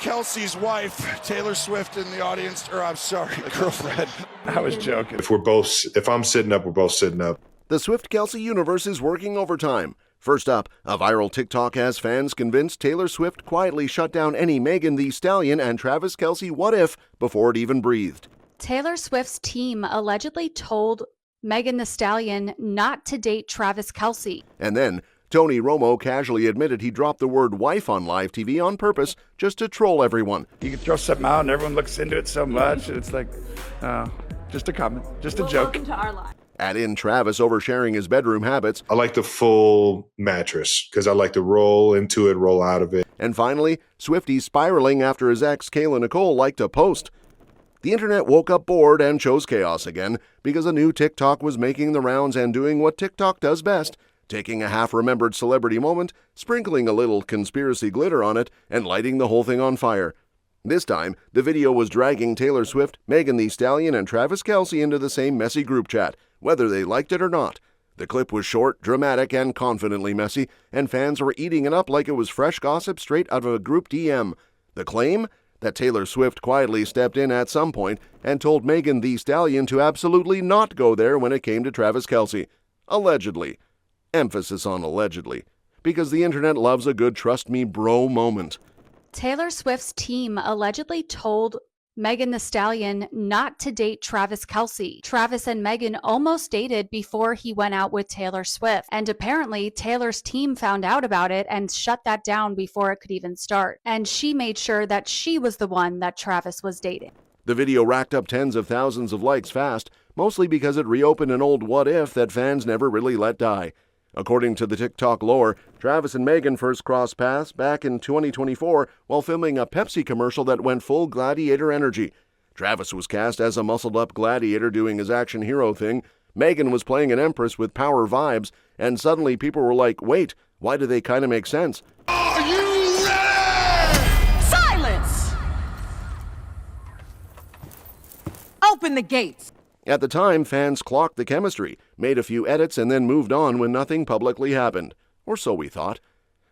Kelce's wife, Taylor Swift, in the audience, or I'm sorry, girlfriend. I was joking. If I'm sitting up, we're both sitting up. The Swift-Kelce universe is working overtime. First up, a viral TikTok has fans convinced Taylor Swift quietly shut down any Megan Thee Stallion and Travis Kelce what if before it even breathed. Taylor Swift's team allegedly told Megan Thee Stallion not to date Travis Kelce. And then, Tony Romo casually admitted he dropped the word wife on live TV on purpose just to troll everyone. You can throw something out and everyone looks into it so much. It's like, just a comment, just a joke. Welcome to our life. Add in Travis oversharing his bedroom habits. I like the full mattress because I like to roll into it, roll out of it. And finally, Swifties spiraling after his ex Kayla Nicole liked a post. The internet woke up bored and chose chaos again because a new TikTok was making the rounds and doing what TikTok does best, taking a half-remembered celebrity moment, sprinkling a little conspiracy glitter on it, and lighting the whole thing on fire. This time, the video was dragging Taylor Swift, Megan Thee Stallion, and Travis Kelce into the same messy group chat, whether they liked it or not. The clip was short, dramatic, and confidently messy, and fans were eating it up like it was fresh gossip straight out of a group DM. The claim? That Taylor Swift quietly stepped in at some point and told Megan Thee Stallion to absolutely not go there when it came to Travis Kelce. Allegedly. Emphasis on allegedly. Because the internet loves a good trust me bro moment. Taylor Swift's team allegedly told Megan Thee Stallion not to date Travis Kelce. Travis and Megan almost dated before he went out with Taylor Swift. And apparently Taylor's team found out about it and shut that down before it could even start. And she made sure that she was the one that Travis was dating. The video racked up tens of thousands of likes fast, mostly because it reopened an old what if that fans never really let die. According to the TikTok lore, Travis and Megan first crossed paths back in 2024 while filming a Pepsi commercial that went full gladiator energy. Travis was cast as a muscled-up gladiator doing his action hero thing. Megan was playing an empress with power vibes, and suddenly people were like, wait, why do they kind of make sense? Are you ready? Silence! Open the gates. At the time, fans clocked the chemistry, made a few edits, and then moved on when nothing publicly happened. Or so we thought.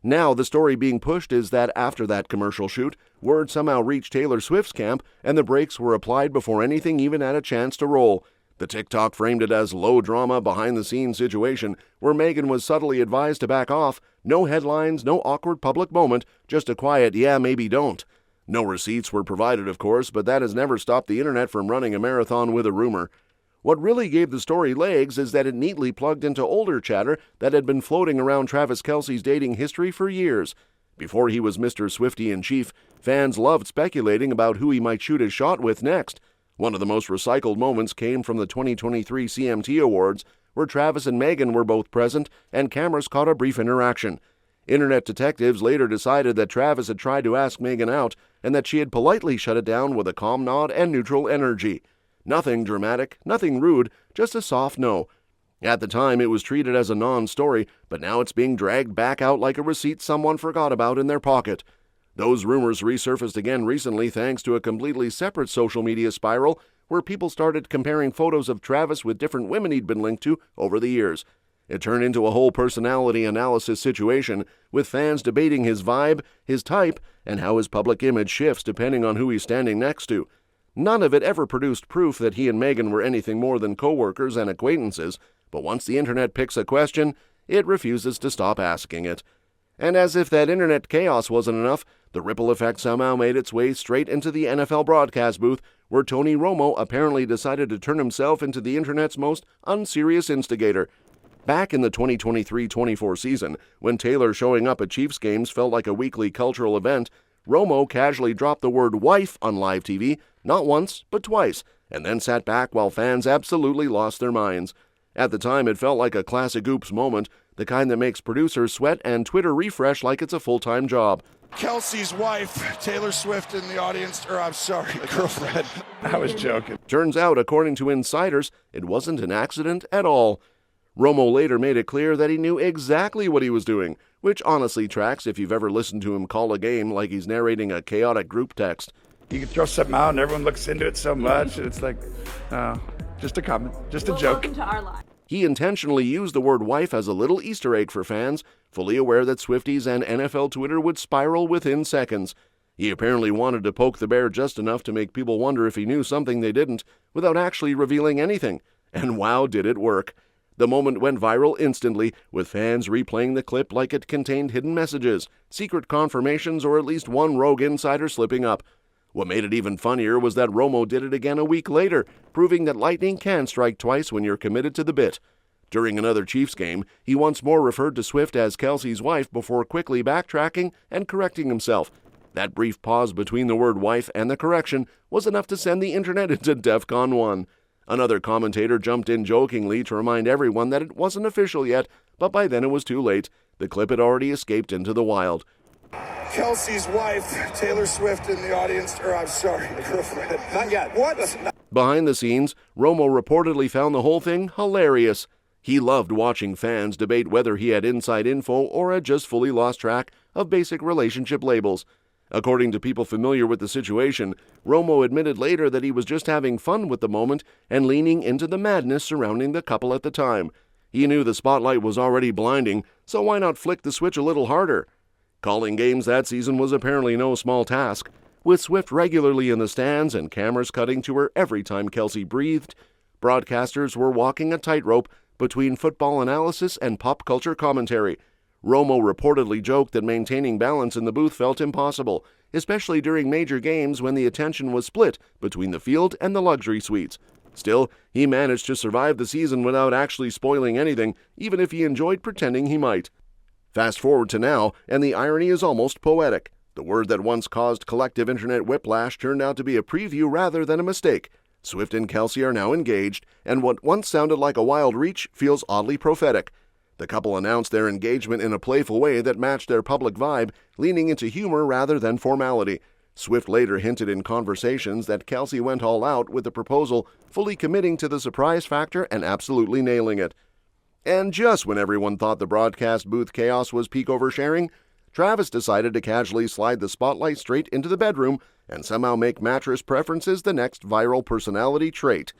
Now, the story being pushed is that after that commercial shoot, word somehow reached Taylor Swift's camp, and the brakes were applied before anything even had a chance to roll. The TikTok framed it as low-drama, behind-the-scenes situation, where Megan was subtly advised to back off. No headlines, no awkward public moment, just a quiet, yeah, maybe don't. No receipts were provided, of course, but that has never stopped the internet from running a marathon with a rumor. What really gave the story legs is that it neatly plugged into older chatter that had been floating around Travis Kelce's dating history for years. Before he was Mr. Swiftie-in-Chief, fans loved speculating about who he might shoot his shot with next. One of the most recycled moments came from the 2023 CMT Awards, where Travis and Megan were both present and cameras caught a brief interaction. Internet detectives later decided that Travis had tried to ask Megan out and that she had politely shut it down with a calm nod and neutral energy. Nothing dramatic, nothing rude, just a soft no. At the time, it was treated as a non-story, but now it's being dragged back out like a receipt someone forgot about in their pocket. Those rumors resurfaced again recently thanks to a completely separate social media spiral where people started comparing photos of Travis with different women he'd been linked to over the years. It turned into a whole personality analysis situation, with fans debating his vibe, his type, and how his public image shifts depending on who he's standing next to. None of it ever produced proof that he and Megan were anything more than co-workers and acquaintances, but once the internet picks a question, it refuses to stop asking it. And as if that internet chaos wasn't enough, the ripple effect somehow made its way straight into the NFL broadcast booth, where Tony Romo apparently decided to turn himself into the internet's most unserious instigator. Back in the 2023-24 season, when Taylor showing up at Chiefs games felt like a weekly cultural event, Romo casually dropped the word wife on live TV, not once, but twice, and then sat back while fans absolutely lost their minds. At the time, it felt like a classic oops moment, the kind that makes producers sweat and Twitter refresh like it's a full-time job. Kelce's wife, Taylor Swift, in the audience, or I'm sorry, girlfriend. I was joking. Turns out, according to insiders, it wasn't an accident at all. Romo later made it clear that he knew exactly what he was doing, which honestly tracks if you've ever listened to him call a game like he's narrating a chaotic group text. You can throw something out and everyone looks into it so much. It's like, just a comment, just a joke. Welcome to our life. He intentionally used the word wife as a little Easter egg for fans, fully aware that Swifties and NFL Twitter would spiral within seconds. He apparently wanted to poke the bear just enough to make people wonder if he knew something they didn't, without actually revealing anything. And wow, did it work. The moment went viral instantly, with fans replaying the clip like it contained hidden messages, secret confirmations, or at least one rogue insider slipping up. What made it even funnier was that Romo did it again a week later, proving that lightning can strike twice when you're committed to the bit. During another Chiefs game, he once more referred to Swift as Kelce's wife before quickly backtracking and correcting himself. That brief pause between the word wife and the correction was enough to send the internet into DEFCON 1. Another commentator jumped in jokingly to remind everyone that it wasn't official yet, but by then it was too late. The clip had already escaped into the wild. Kelce's wife, Taylor Swift, in the audience, girlfriend. Not yet. What? Behind the scenes, Romo reportedly found the whole thing hilarious. He loved watching fans debate whether he had inside info or had just fully lost track of basic relationship labels. According to people familiar with the situation, Romo admitted later that he was just having fun with the moment and leaning into the madness surrounding the couple at the time. He knew the spotlight was already blinding, so why not flick the switch a little harder? Calling games that season was apparently no small task. With Swift regularly in the stands and cameras cutting to her every time Kelce breathed, broadcasters were walking a tightrope between football analysis and pop culture commentary. Romo reportedly joked that maintaining balance in the booth felt impossible, especially during major games when the attention was split between the field and the luxury suites. Still, he managed to survive the season without actually spoiling anything, even if he enjoyed pretending he might. Fast forward to now, and the irony is almost poetic. The word that once caused collective internet whiplash turned out to be a preview rather than a mistake. Swift and Kelce are now engaged, and what once sounded like a wild reach feels oddly prophetic. The couple announced their engagement in a playful way that matched their public vibe, leaning into humor rather than formality. Swift later hinted in conversations that Kelce went all out with the proposal, fully committing to the surprise factor and absolutely nailing it. And just when everyone thought the broadcast booth chaos was peak oversharing, Travis decided to casually slide the spotlight straight into the bedroom and somehow make mattress preferences the next viral personality trait.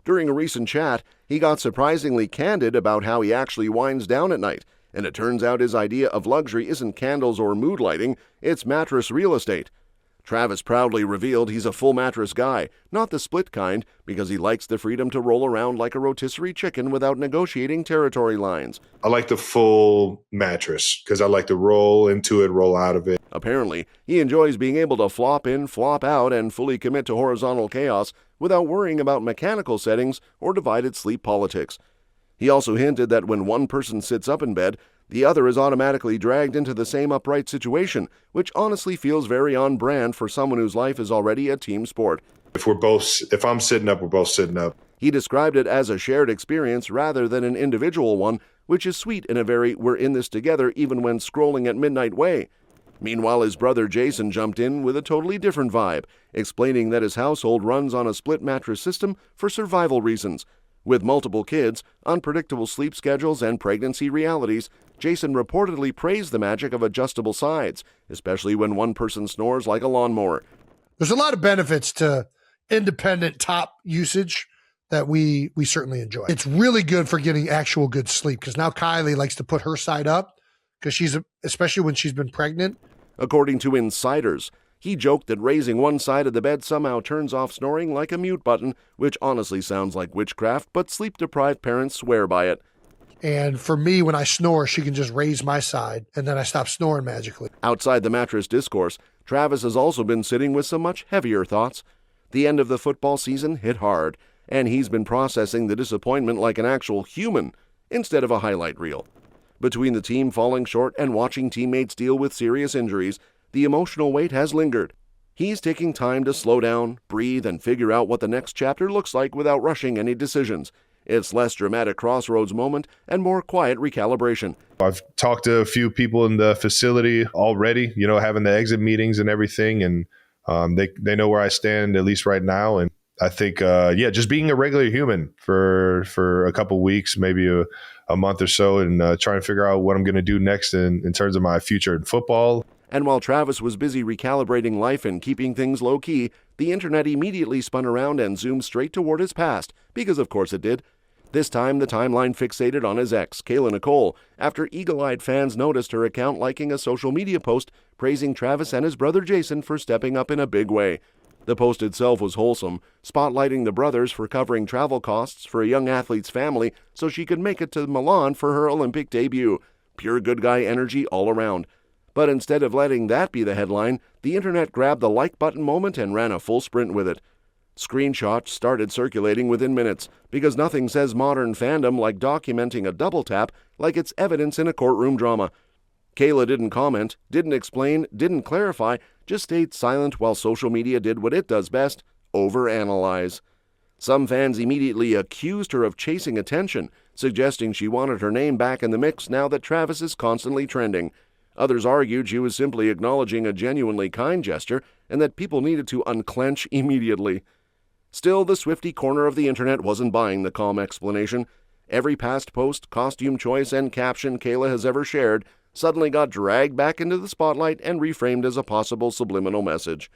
During a recent chat, he got surprisingly candid about how he actually winds down at night, and it turns out his idea of luxury isn't candles or mood lighting, it's mattress real estate. Travis proudly revealed he's a full mattress guy, not the split kind, because he likes the freedom to roll around like a rotisserie chicken without negotiating territory lines. I like the full mattress because I like to roll into it, roll out of it. Apparently, he enjoys being able to flop in, flop out, and fully commit to horizontal chaos without worrying about mechanical settings or divided sleep politics. He also hinted that when one person sits up in bed, the other is automatically dragged into the same upright situation, which honestly feels very on brand for someone whose life is already a team sport. If I'm sitting up, we're both sitting up. He described it as a shared experience rather than an individual one, which is sweet in a very we're in this together even when scrolling at midnight way. Meanwhile, his brother Jason jumped in with a totally different vibe, explaining that his household runs on a split mattress system for survival reasons. With multiple kids, unpredictable sleep schedules, and pregnancy realities, Jason reportedly praised the magic of adjustable sides, especially when one person snores like a lawnmower. There's a lot of benefits to independent top usage that we certainly enjoy. It's really good for getting actual good sleep because now Kylie likes to put her side up because especially when she's been pregnant. According to insiders, he joked that raising one side of the bed somehow turns off snoring like a mute button, which honestly sounds like witchcraft, but sleep-deprived parents swear by it. And for me, when I snore, she can just raise my side, and then I stop snoring magically. Outside the mattress discourse, Travis has also been sitting with some much heavier thoughts. The end of the football season hit hard, and he's been processing the disappointment like an actual human instead of a highlight reel. Between the team falling short and watching teammates deal with serious injuries, the emotional weight has lingered. He's taking time to slow down, breathe, and figure out what the next chapter looks like without rushing any decisions. It's less dramatic crossroads moment and more quiet recalibration. I've talked to a few people in the facility already, having the exit meetings and everything, and they know where I stand, at least right now. And I think, just being a regular human for a couple weeks, maybe a month or so, and trying to figure out what I'm going to do next in terms of my future in football. And while Travis was busy recalibrating life and keeping things low-key, the internet immediately spun around and zoomed straight toward his past, because of course it did. This time, the timeline fixated on his ex, Kayla Nicole, after eagle-eyed fans noticed her account liking a social media post praising Travis and his brother Jason for stepping up in a big way. The post itself was wholesome, spotlighting the brothers for covering travel costs for a young athlete's family so she could make it to Milan for her Olympic debut. Pure good guy energy all around. But instead of letting that be the headline, the internet grabbed the like button moment and ran a full sprint with it. Screenshots started circulating within minutes, because nothing says modern fandom like documenting a double tap like it's evidence in a courtroom drama. Kayla didn't comment, didn't explain, didn't clarify, just stayed silent while social media did what it does best, overanalyze. Some fans immediately accused her of chasing attention, suggesting she wanted her name back in the mix now that Travis is constantly trending. Others argued she was simply acknowledging a genuinely kind gesture and that people needed to unclench immediately. Still, the Swiftie corner of the internet wasn't buying the calm explanation. Every past post, costume choice, and caption Kayla has ever shared suddenly got dragged back into the spotlight and reframed as a possible subliminal message.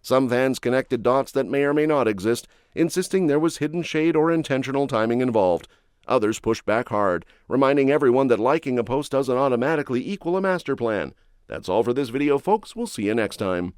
Some fans connected dots that may or may not exist, insisting there was hidden shade or intentional timing involved. Others pushed back hard, reminding everyone that liking a post doesn't automatically equal a master plan. That's all for this video, folks. We'll see you next time.